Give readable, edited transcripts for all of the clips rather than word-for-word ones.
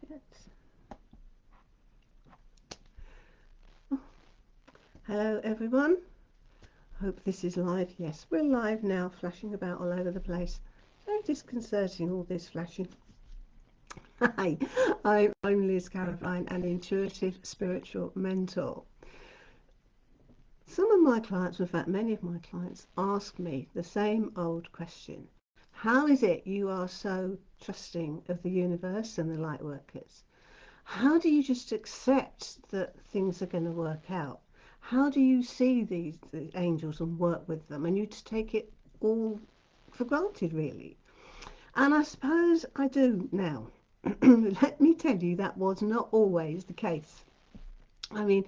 Yes. Hello everyone. Hope this is live. Yes, we're live now, flashing about all over the place. So disconcerting, all this flashing. Hi, I'm Liz Caroline, an intuitive spiritual mentor. Some of my clients, in fact many of my clients, ask me the same old question. How is it you are so trusting of the universe and the light workers? How do you just accept that things are going to work out? How do you see the angels and work with them, and you just take it all for granted, really? And I suppose I do now. Let me tell you, that was not always the case. I mean,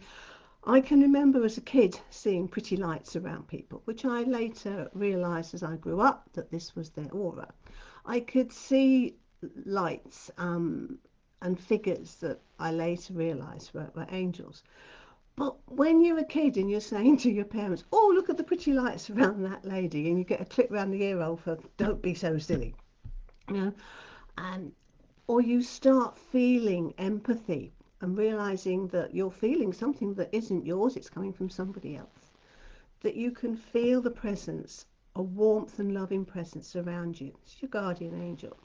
I can remember as a kid seeing pretty lights around people, which I later realised as I grew up that this was their aura. I could see lights and figures that I later realised were angels. But when you're a kid and you're saying to your parents, "Oh, look at the pretty lights around that lady," and you get a clip round the ear roll for "Don't be so silly," you know, and or you start feeling empathy and realizing that you're feeling something that isn't yours, it's coming from somebody else, that you can feel the presence, a warmth and loving presence around you. It's your guardian angel.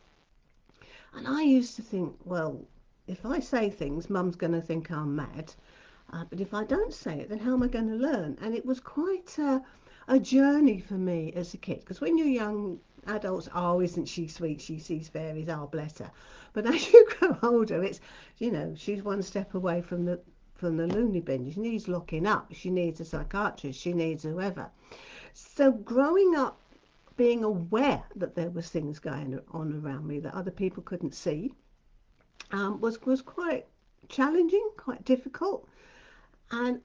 And I used to think, well, if I say things, mum's going to think I'm mad. But if I don't say it, then how am I going to learn? And it was quite a journey for me as a kid. Because when you're young, adults, oh, isn't she sweet? She sees fairies. Oh, bless her. But as you grow older, it's, she's one step away from the loony bin. She needs locking up. She needs a psychiatrist. She needs whoever. So growing up, being aware that there was things going on around me that other people couldn't see, was quite challenging, quite difficult. And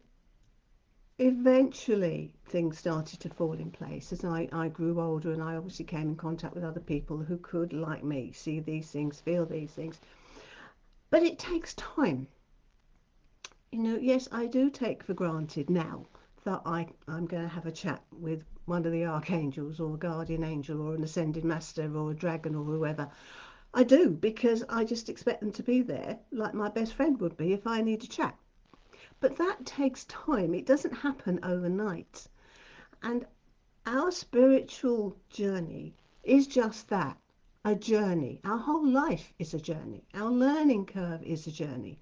eventually things started to fall in place as I grew older, and I obviously came in contact with other people who could, like me, see these things, feel these things. But it takes time. Yes, I do take for granted now that I'm going to have a chat with one of the archangels or a guardian angel or an ascended master or a dragon or whoever. I do, because I just expect them to be there like my best friend would be if I need a chat. But that takes time. It doesn't happen overnight. And our spiritual journey is just that, a journey. Our whole life is a journey. Our learning curve is a journey.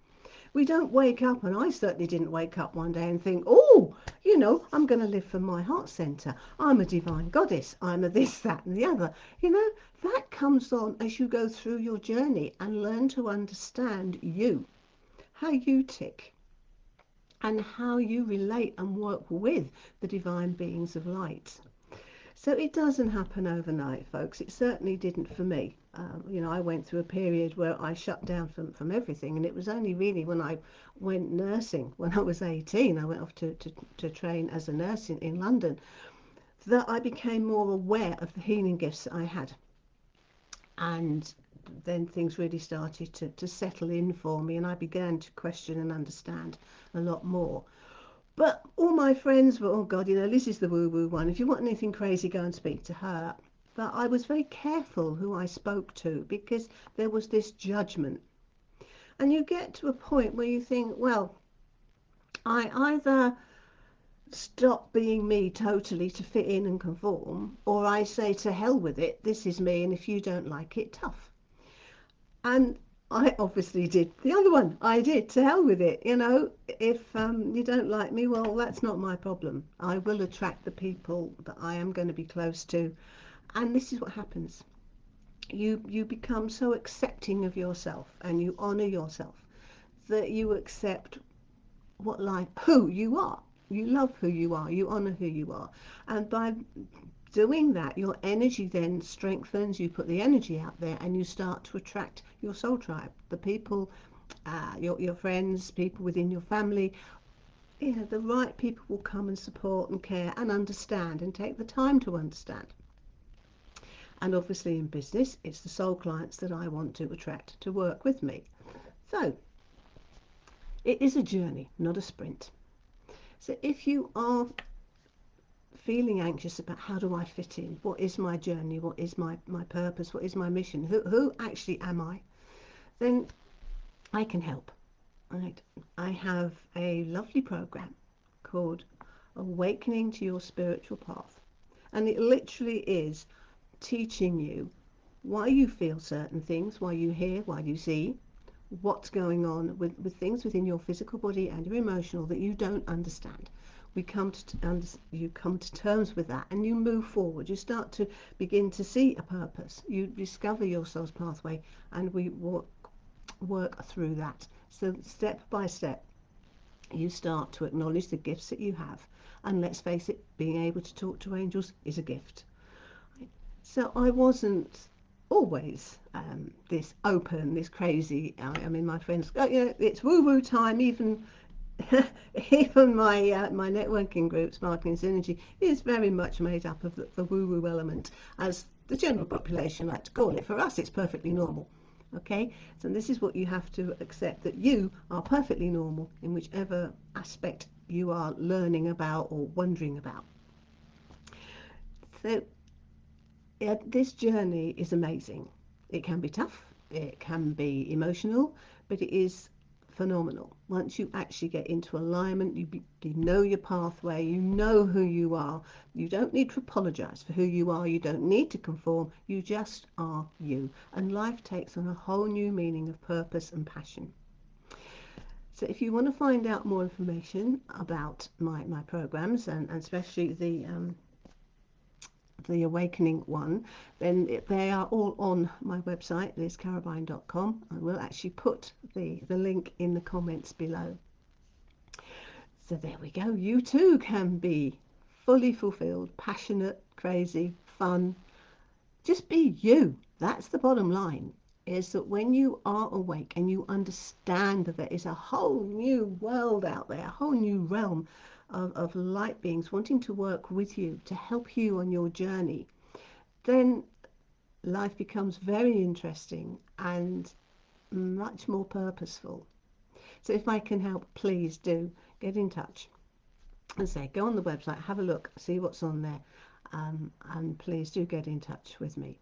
We don't wake up, and I certainly didn't wake up one day and think, oh, I'm going to live from my heart center. I'm a divine goddess. I'm a this, that, and the other. That comes on as you go through your journey and learn to understand you, how you tick, and how you relate and work with the divine beings of light. So it doesn't happen overnight, folks. It certainly didn't for me. I went through a period where I shut down from everything, and it was only really when I went nursing when I was 18. I went off to train as a nurse in London, that I became more aware of the healing gifts that I had. And then things really started to settle in for me, and I began to question and understand a lot more. But all my friends were, oh God, Liz is the woo-woo one. If you want anything crazy, go and speak to her. But I was very careful who I spoke to, because there was this judgment. And you get to a point where you think, well, I either stop being me totally to fit in and conform, or I say to hell with it, this is me, and if you don't like it, tough. And I obviously did the other one. I did, to hell with it. If you don't like me, well, that's not my problem. I will attract the people that I am going to be close to. And this is what happens. You become so accepting of yourself, and you honor yourself, that you accept who you are. You love who you are. You honor who you are. And by doing that, your energy then strengthens. You put the energy out there, and you start to attract your soul tribe, the people, your friends, people within your family. The right people will come and support and care and understand and take the time to understand. And obviously in business, it's the soul clients that I want to attract to work with me. So it is a journey, not a sprint. So if you are feeling anxious about how do I fit in, what is my journey, what is my purpose, what is my mission, who actually am I, then I can help. Right? I have a lovely program called Awakening to Your Spiritual Path. And it literally is teaching you why you feel certain things, why you hear, why you see, what's going on with things within your physical body and your emotional that you don't understand. We come to you come to terms with that, and you move forward. You start to begin to see a purpose. You discover your soul's pathway, and we work through that. So step by step, you start to acknowledge the gifts that you have. And let's face it, being able to talk to angels is a gift. So I wasn't always this open, this crazy. I mean, my friends, oh, you know, it's woo woo time. Even even my networking group, Sparkling Synergy, is very much made up of the woo woo element, as the general population like to call it. For us, it's perfectly normal. Okay, so this is what you have to accept, that you are perfectly normal in whichever aspect you are learning about or wondering about. So yeah, this journey is amazing. It can be tough, it can be emotional, but it is phenomenal. Once you actually get into alignment, you know your pathway, you know who you are. You don't need to apologize for who you are, you don't need to conform, you just are you. And life takes on a whole new meaning of purpose and passion. So if you want to find out more information about my programs, and especially the Awakening one, then they are all on my website, lizcarabine.com. I will actually put the link in the comments below. So there we go. You too can be fully fulfilled, passionate, crazy, fun. Just be you. That's the bottom line. Is that when you are awake and you understand that there is a whole new world out there, a whole new realm of light beings wanting to work with you to help you on your journey, then life becomes very interesting and much more purposeful. So if I can help, please do get in touch. And say, go on the website, have a look, see what's on there, and please do get in touch with me.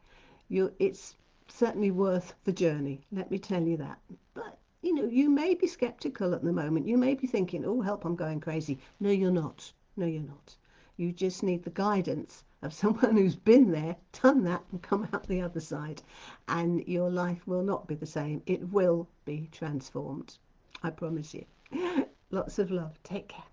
It's certainly worth the journey, let me tell you that. But you know, you may be skeptical at the moment. You may be thinking, oh help, I'm going crazy. No, you're not. No, you're not. You just need the guidance of someone who's been there, done that, and come out the other side. And your life will not be the same. It will be transformed. I promise you. Lots of love. Take care.